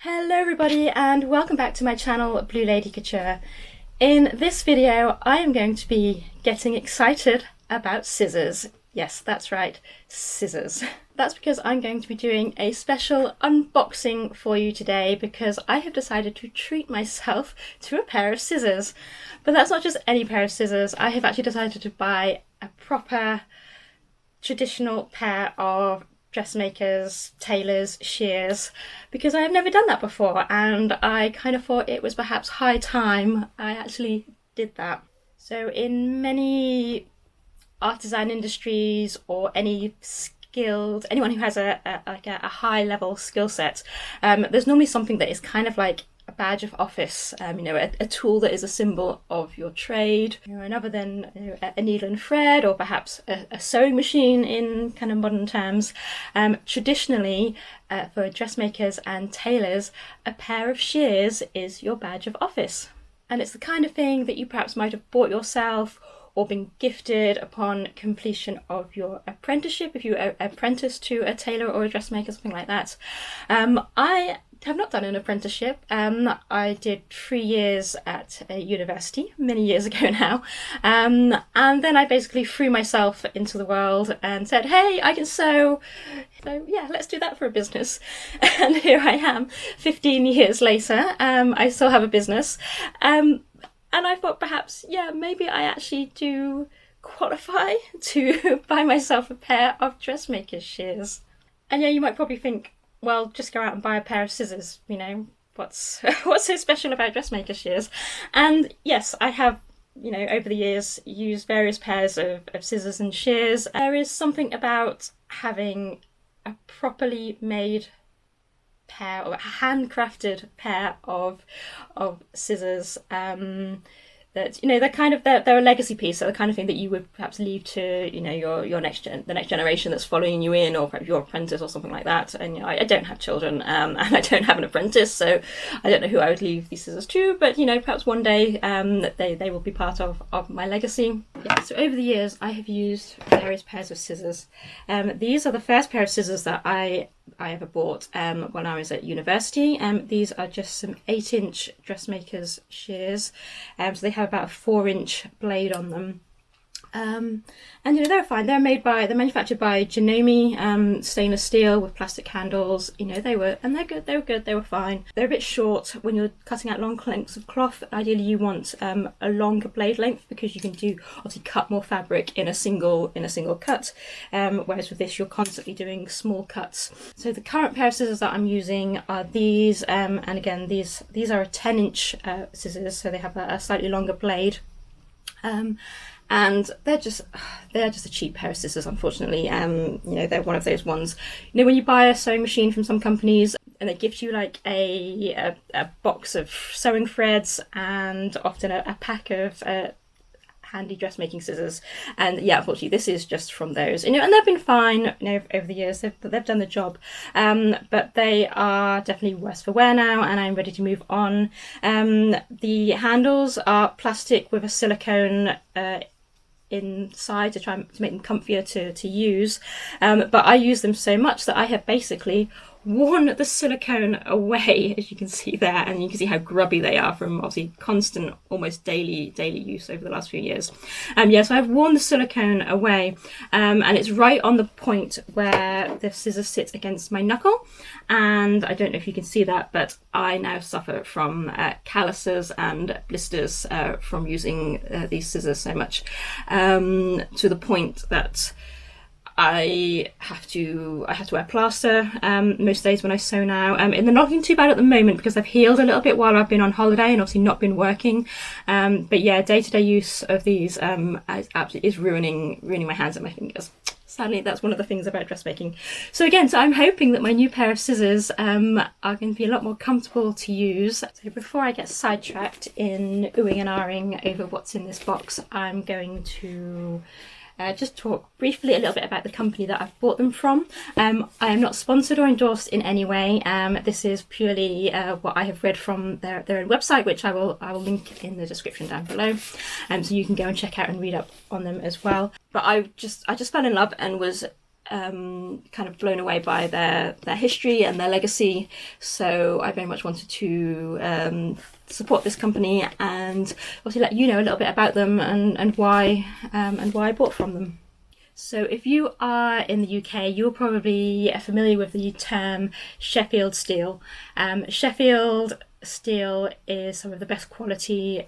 Hello everybody and welcome back to my channel Blue Lady Couture. In this video I am going to be getting excited about scissors. Yes, that's right, scissors. That's because I'm going to be doing a special unboxing for you today because I have decided to treat myself to a pair of scissors. But that's not just any pair of scissors, I have actually decided to buy a proper traditional pair of Dressmakers, Tailors Shears, because I have never done that before and I kind of thought it was perhaps high time I actually did that. So in many artisan industries or anyone who has a high level skill set, there's normally something that is kind of like a badge of office, a tool that is a symbol of your trade, and other than a needle and thread or perhaps a sewing machine in kind of modern terms. Traditionally, for dressmakers and tailors, a pair of shears is your badge of office. And it's the kind of thing that you perhaps might have bought yourself or been gifted upon completion of your apprenticeship, if you are apprenticed to a tailor or a dressmaker, something like that. I have not done an apprenticeship. I did 3 years at a university many years ago now, and then I basically threw myself into the world and said, hey, I can sew, so yeah, let's do that for a business. And here I am 15 years later. I still have a business, and I thought perhaps, yeah, maybe I actually do qualify to buy myself a pair of dressmaker's shears. And yeah, you might probably think, well, just go out and buy a pair of scissors, what's so special about dressmaker shears? And yes, I have, over the years used various pairs of scissors and shears. There is something about having a properly made pair or a handcrafted pair of scissors, that they're a legacy piece. They're the kind of thing that you would perhaps leave to the next generation that's following you in, or perhaps your apprentice or something like that. And I don't have children, and I don't have an apprentice, so I don't know who I would leave these scissors to, but perhaps one day that they will be part of my legacy. Yeah, so over the years I have used various pairs of scissors. These are the first pair of scissors that I ever bought when I was at university. These are just some 8-inch dressmakers shears, so they have about a 4-inch blade on them. And they're fine. They're manufactured by Janome, stainless steel with plastic handles. They're good. They were good. They were fine. They're a bit short when you're cutting out long lengths of cloth. Ideally, you want a longer blade length because you can obviously cut more fabric in a single cut. Whereas with this, you're constantly doing small cuts. So the current pair of scissors that I'm using are these, and again, these are a 10-inch scissors, so they have a slightly longer blade. And they're just a cheap pair of scissors, unfortunately. They're one of those ones, when you buy a sewing machine from some companies and they gift you like a box of sewing threads and often a pack of handy dressmaking scissors. And yeah, unfortunately this is just from those, and they've been fine over the years. They've done the job, but they are definitely worse for wear now, and I'm ready to move on. The handles are plastic with a silicone inside to try to make them comfier to use, but I use them so much that I have basically worn the silicone away, as you can see there, and you can see how grubby they are from obviously constant, almost daily use over the last few years. So I've worn the silicone away, and it's right on the point where the scissors sit against my knuckle, and I don't know if you can see that, but I now suffer from calluses and blisters from using these scissors so much, to the point that I have to wear plaster most days when I sew now. And they're not looking too bad at the moment because I've healed a little bit while I've been on holiday and obviously not been working. But yeah, day-to-day use of these is ruining my hands and my fingers. Sadly, that's one of the things about dressmaking. So I'm hoping that my new pair of scissors are going to be a lot more comfortable to use. So before I get sidetracked in oohing and ahhing over what's in this box, I'm going to just talk briefly a little bit about the company that I've bought them from. I am not sponsored or endorsed in any way. This is purely what I have read from their own website, which I will link in the description down below, so you can go and check out and read up on them as well. But I just fell in love and was kind of blown away by their history and their legacy. So I very much wanted to support this company and also let you know a little bit about them and why I bought from them. So if you are in the UK, you're probably familiar with the term Sheffield steel. Sheffield steel is some of the best quality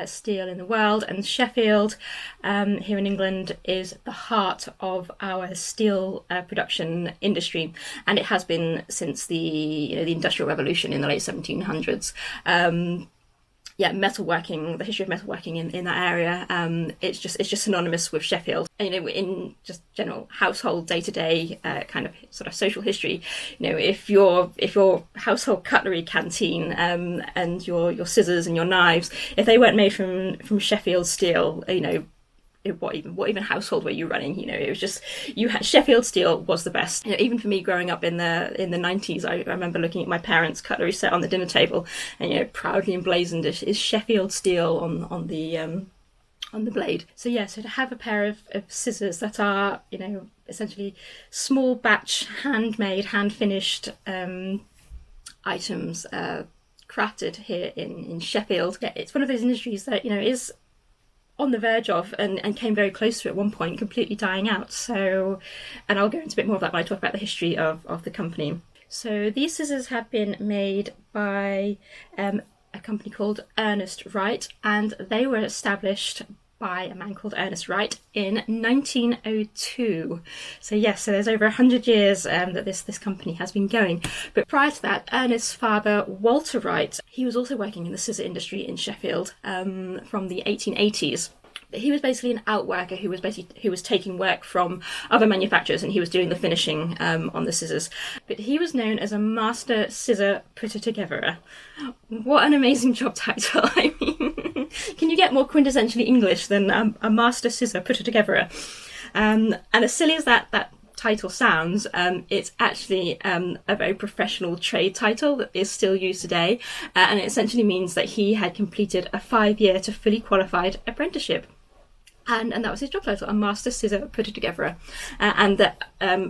steel in the world, and Sheffield here in England is the heart of our steel production industry, and it has been since the Industrial Revolution in the late 1700s. Metalworking, the history of metalworking in that area, it's just synonymous with Sheffield. And, in just general household day-to-day kind of sort of social history, if your household cutlery canteen and your scissors and your knives, if they weren't made from Sheffield steel, what even household were you running? It was just Sheffield steel was the best. Even for me growing up in the 90s, I remember looking at my parents' cutlery set on the dinner table, and proudly emblazoned is Sheffield steel on the blade. So to have a pair of scissors that are essentially small batch, handmade, hand finished items crafted here in Sheffield. It's one of those industries that is on the verge of and came very close to at one point completely dying out. So, and I'll go into a bit more of that when I talk about the history of the company. So these scissors have been made by a company called Ernest Wright, and they were established by a man called Ernest Wright in 1902. So there's over 100 years that this company has been going. But prior to that, Ernest's father, Walter Wright, he was also working in the scissor industry in Sheffield from the 1880s. He was basically an outworker who was taking work from other manufacturers, and he was doing the finishing on the scissors. But he was known as a master scissor putter-togetherer. What an amazing job title! I mean, can you get more quintessentially English than a master scissor putter-togetherer? And as silly as that title sounds, it's actually a very professional trade title that is still used today, and it essentially means that he had completed a 5-year to fully qualified apprenticeship. And that was his job title, a master scissor putter-togetherer. And that,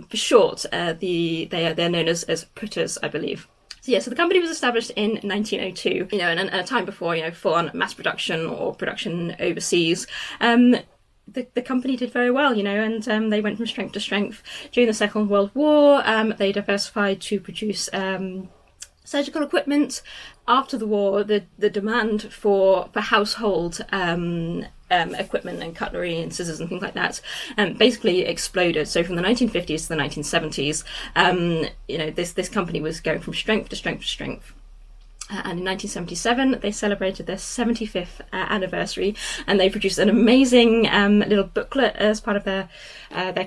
for short, they're known as putters, I believe. So the company was established in 1902, and a time before, full-on mass production or production overseas. The company did very well, and they went from strength to strength. During the Second World War, they diversified to produce surgical equipment. After the war, the demand for household equipment and cutlery and scissors and things like that basically exploded. So from the 1950s to the 1970s, this company was going from strength to strength to strength. And in 1977, they celebrated their 75th anniversary, and they produced an amazing little booklet as part of their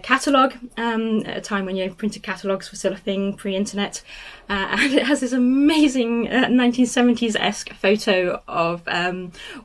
catalogue, at a time when printed catalogues were still a thing, pre-internet. And it has this amazing 1970s-esque photo of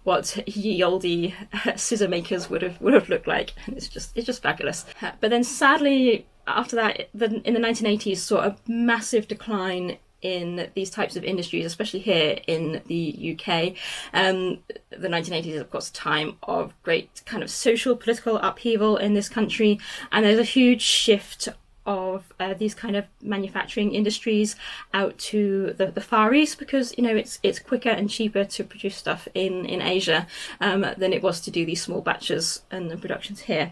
what ye olde scissor makers would have looked like, and it's just fabulous. But then sadly, after that, in the 1980s, saw a massive decline in these types of industries, especially here in the UK. The 1980s is, of course, a time of great kind of social, political upheaval in this country, and there's a huge shift of these kind of manufacturing industries out to the Far East, because it's quicker and cheaper to produce stuff in Asia than it was to do these small batches and the productions here.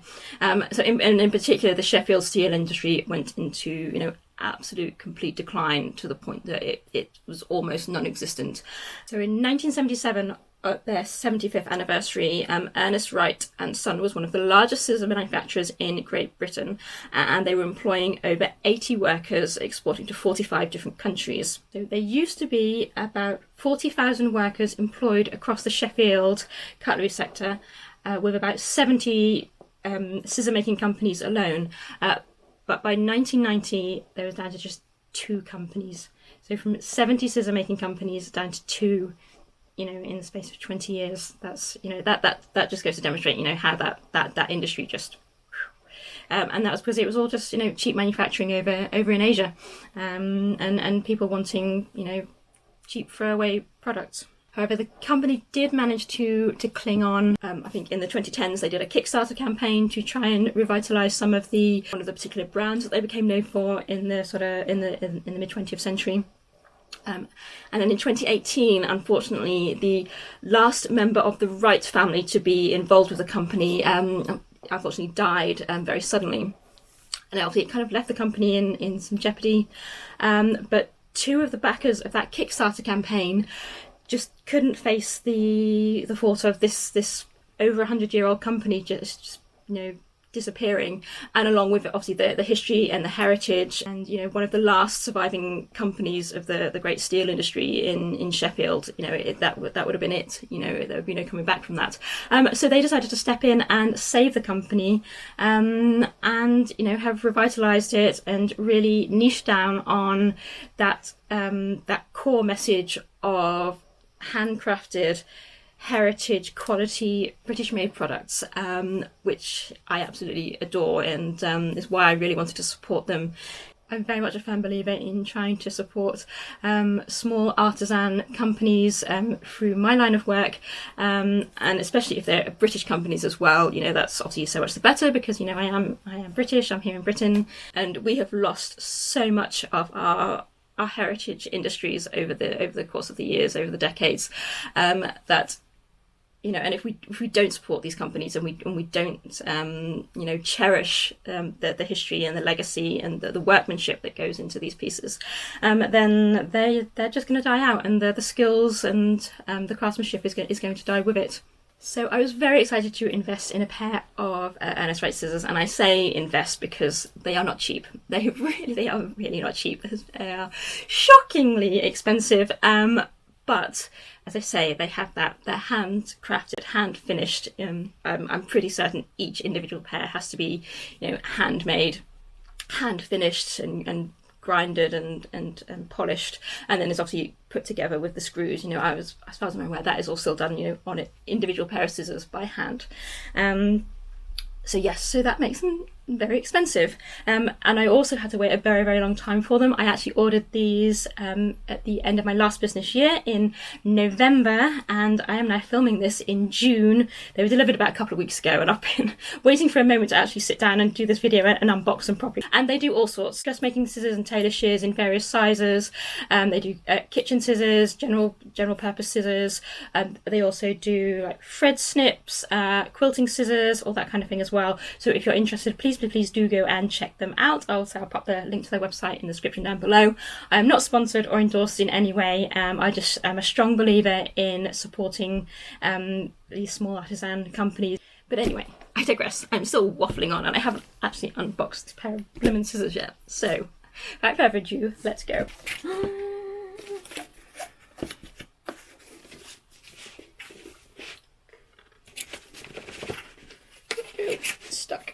So in particular, the Sheffield steel industry went into absolute complete decline to the point that it was almost non-existent. So in 1977, at their 75th anniversary, Ernest Wright and Son was one of the largest scissor manufacturers in Great Britain, and they were employing over 80 workers, exporting to 45 different countries. So there used to be about 40,000 workers employed across the Sheffield cutlery sector, with about 70 scissor making companies alone. But by 1990, there was down to just 2 companies. So from 70 scissor making companies down to 2, in the space of 20 years. That's, that just goes to demonstrate, how that industry just, and that was because it was all just, cheap manufacturing over in Asia, and people wanting, cheap throwaway products. However, the company did manage to cling on. I think in the 2010s they did a Kickstarter campaign to try and revitalise some of one of the particular brands that they became known for in the mid 20th century. And then in 2018, unfortunately, the last member of the Wright family to be involved with the company unfortunately died very suddenly, and obviously it kind of left the company in some jeopardy. But two of the backers of that Kickstarter campaign just couldn't face the thought of this over 100-year-old company just disappearing, and along with it, obviously the history and the heritage, and one of the last surviving companies of the great steel industry in Sheffield. That would have been it. There would be no coming back from that. So they decided to step in and save the company, and have revitalised it and really niched down on that core message of handcrafted, heritage, quality, British-made products, which I absolutely adore, and is why I really wanted to support them. I'm very much a firm believer in trying to support small artisan companies through my line of work, and especially if they're British companies as well. That's obviously so much the better, because I am British. I'm here in Britain, and we have lost so much of our heritage industries over the course of the years, over the decades, that and if we don't support these companies, and we don't cherish the history and the legacy and the workmanship that goes into these pieces, then they're just going to die out, and the skills and the craftsmanship is going to die with it. So I was very excited to invest in a pair of Ernest Wright scissors, and I say invest because they are not cheap. They are really not cheap. They are shockingly expensive, but as I say, they have they're handcrafted, hand finished. I'm pretty certain each individual pair has to be handmade, hand finished, and grinded and polished, and then it's obviously put together with the screws. As far as I'm aware, that is all still done on an individual pair of scissors by hand. So that makes them very expensive, and I also had to wait a very, very long time for them. I actually ordered these at the end of my last business year in November, and I am now filming this in June. They were delivered about a couple of weeks ago, and I've been waiting for a moment to actually sit down and do this video and unbox them properly. And they do all sorts: dressmaking scissors and tailor shears in various sizes. They do kitchen scissors, general purpose scissors. They also do like thread snips, quilting scissors, all that kind of thing as well. So if you're interested, please do go and check them out. I'll pop the link to their website in the description down below. I am not sponsored or endorsed in any way. I just am a strong believer in supporting these small artisan companies. But anyway, I digress. I'm still waffling on, and I haven't actually unboxed this pair of blooming scissors yet. So without further ado, let's go. Stuck.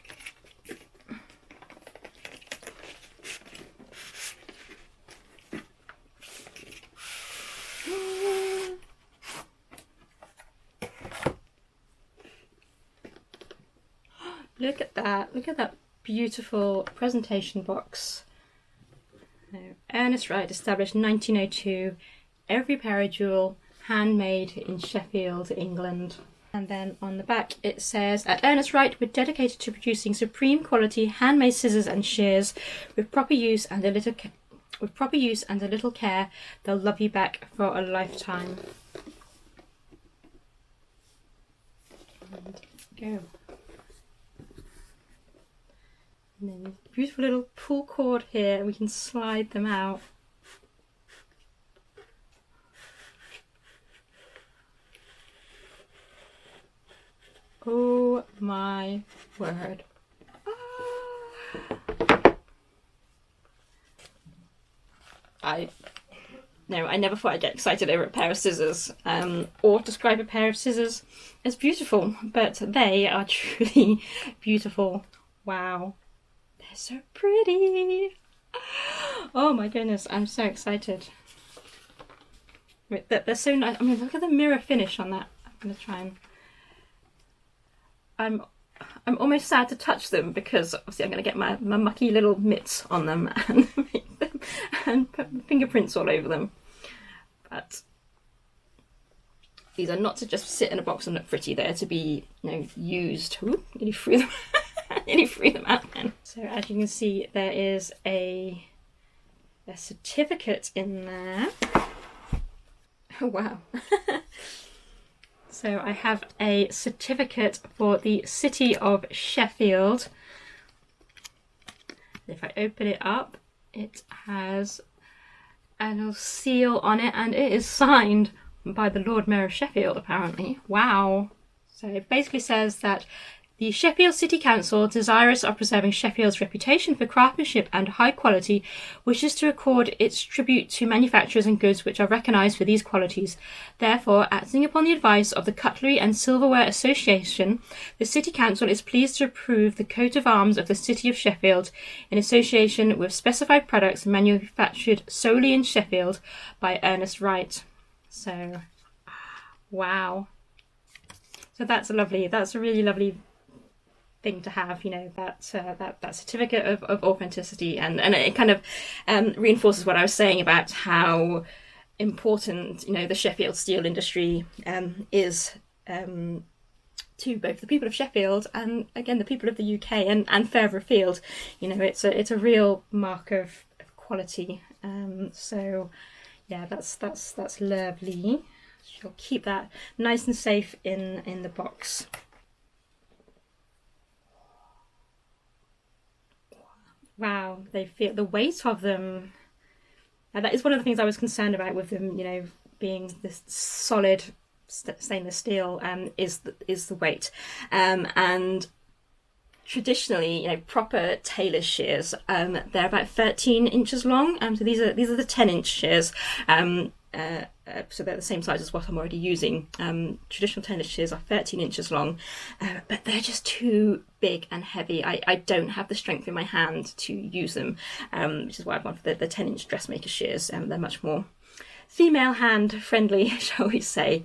Look at that. Look at that beautiful presentation box. Ernest Wright, established 1902. Every pair a jewel, handmade in Sheffield, England. And then on the back it says, at Ernest Wright, we're dedicated to producing supreme quality handmade scissors and shears. With proper use and a little care, they'll love you back for a lifetime. And go. And then beautiful little pull cord here. We can slide them out. Oh my word. I never thought I'd get excited over a pair of scissors, or describe a pair of scissors as beautiful, but they are truly beautiful. Wow, they're so pretty. Oh my goodness, I'm so excited. They're so nice. I mean, look at the mirror finish on that. I'm going to try and... I'm almost sad to touch them, because obviously I'm going to get my mucky little mitts on them and make them and put fingerprints all over them. But These are not to just sit in a box and look pretty, they're to be, you know, used. Ooh, nearly threw them, nearly threw them out then. So as you can see, there is a certificate in there. Oh wow. So I have a certificate for the City of Sheffield. If I open it up, it has a little seal on it, and it is signed by the Lord Mayor of Sheffield, apparently. Wow. So it basically says that the Sheffield City Council, desirous of preserving Sheffield's reputation for craftsmanship and high quality, wishes to accord its tribute to manufacturers and goods which are recognised for these qualities. Therefore, acting upon the advice of the Cutlery and Silverware Association, the City Council is pleased to approve the coat of arms of the City of Sheffield in association with specified products manufactured solely in Sheffield by Ernest Wright. So, wow. So that's a really lovely thing to have, you know, that certificate of authenticity, and it kind of reinforces what I was saying about how important, you know, the Sheffield steel industry is to both the people of Sheffield and again the people of the UK and further afield. You know, it's a real mark of quality. So yeah, that's lovely. She'll keep that nice and safe in the box. Wow, they feel the weight of them. That is one of the things I was concerned about with them, you know, being this solid stainless steel. Is the weight, and traditionally, you know, proper Tailors shears, they're about 13 inches long. So these are the 10-inch shears. So they're the same size as what I'm already using. Traditional Tailors shears are 13 inches long, but they're just too big and heavy. I don't have the strength in my hand to use them, which is why I've gone for the 10-inch Dressmaker shears. They're much more female hand friendly, shall we say.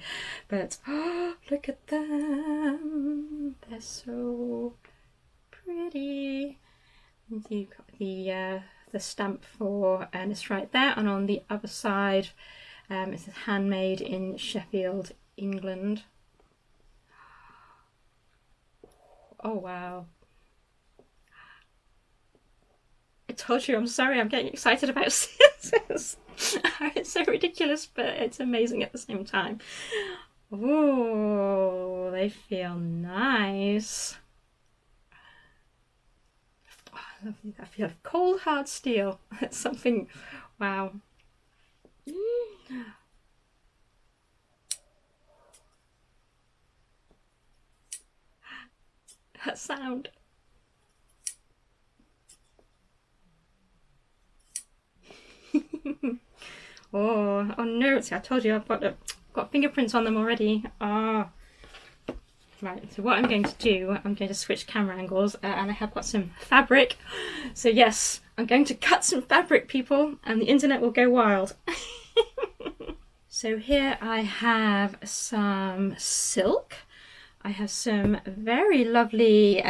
But oh, look at them. They're so pretty. And you've got the stamp for Ernest Wright there, and on the other side, it says handmade in Sheffield, England. Oh wow. I told you, I'm sorry, I'm getting excited about scissors. It's so ridiculous, but it's amazing at the same time. Oh, they feel nice. Oh, I love that. I feel cold hard steel. It's something, wow. That sound. Oh no, see, I told you I've got fingerprints on them already. Ah. Right, so what I'm going to do, I'm going to switch camera angles, and I have got some fabric. So yes, I'm going to cut some fabric, people, and the internet will go wild. So here I have some silk. I have some very lovely,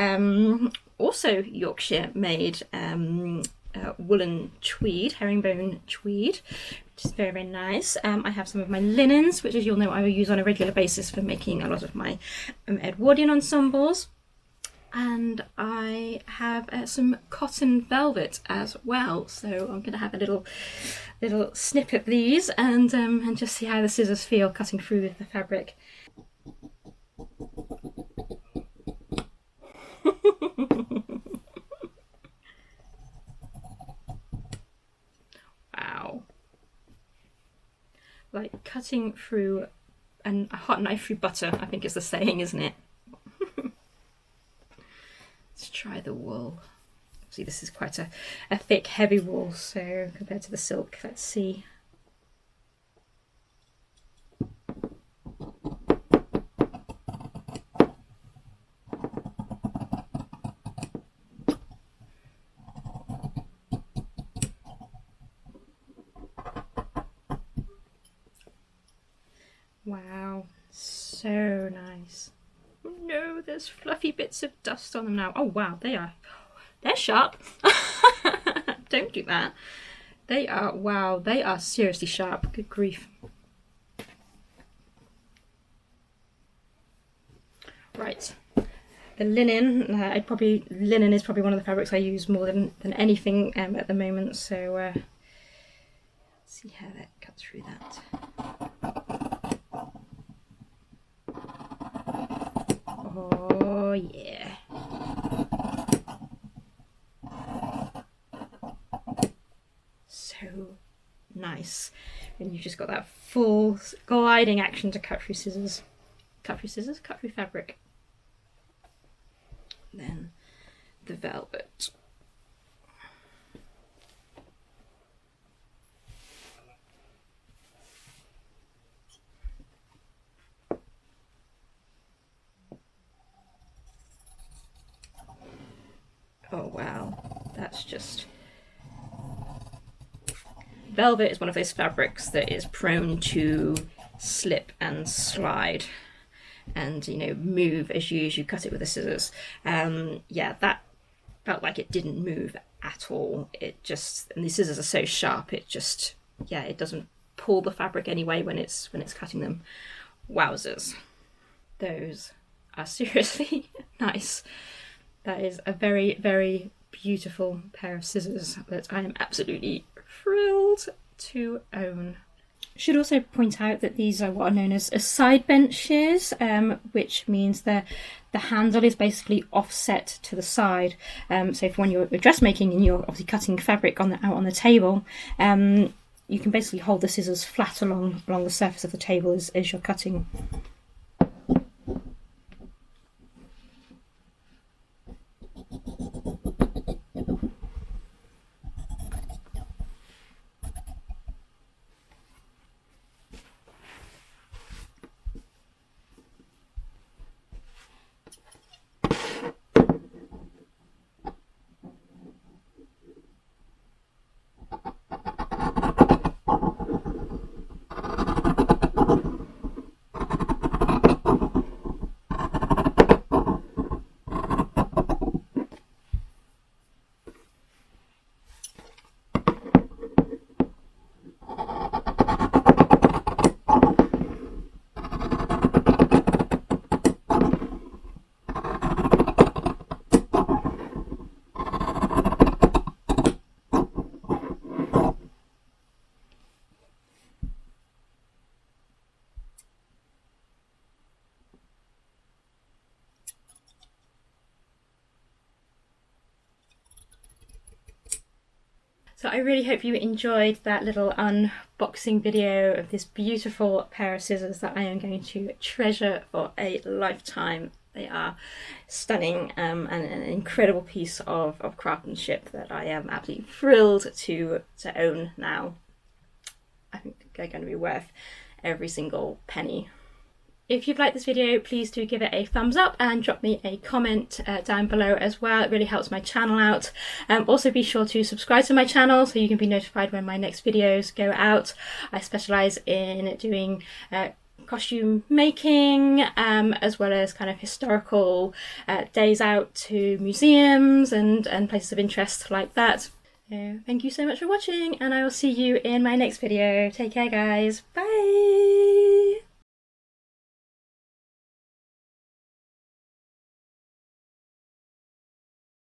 also Yorkshire made woolen tweed, herringbone tweed, which is very, very nice. I have some of my linens, which, as you'll know, I will use on a regular basis for making a lot of my Edwardian ensembles. And I have some cotton velvet as well. So I'm going to have a little snip of these and just see how the scissors feel cutting through the fabric. Wow. Like cutting through a hot knife through butter, I think is the saying, isn't it? Let's try the wool. See, this is quite a thick, heavy wool, so compared to the silk, let's see. Wow, so nice. Oh no, there's fluffy bits of dust on them now. Oh wow, they're sharp. Don't do that. They are, wow, they are seriously sharp. Good grief. the linen. Linen is probably one of the fabrics I use more than anything at the moment. So let's see how that cuts through that. Oh yeah. So nice. And you've just got that full gliding action to cut through scissors. Cut through fabric. Then the velvet. Oh wow, that's just... Velvet is one of those fabrics that is prone to slip and slide and, you know, move as you cut it with the scissors. Yeah, that felt like it didn't move at all. It just, and the scissors are so sharp, it just, yeah, it doesn't pull the fabric anyway when it's cutting them. Wowzers. Those are seriously nice. That is a very, very beautiful pair of scissors that I am absolutely thrilled to own. Should also point out that these are what are known as side bent shears, which means the handle is basically offset to the side. So for when you're dressmaking and you're obviously cutting fabric out on the table, you can basically hold the scissors flat along the surface of the table as you're cutting. So I really hope you enjoyed that little unboxing video of this beautiful pair of scissors that I am going to treasure for a lifetime. They are stunning and an incredible piece of craftsmanship that I am absolutely thrilled to own now. I think they're going to be worth every single penny. If you've liked this video, please do give it a thumbs up and drop me a comment down below as well. It really helps my channel out. Also be sure to subscribe to my channel so you can be notified when my next videos go out. I specialise in doing costume making as well as kind of historical days out to museums and places of interest like that. So thank you so much for watching, and I will see you in my next video. Take care guys, bye!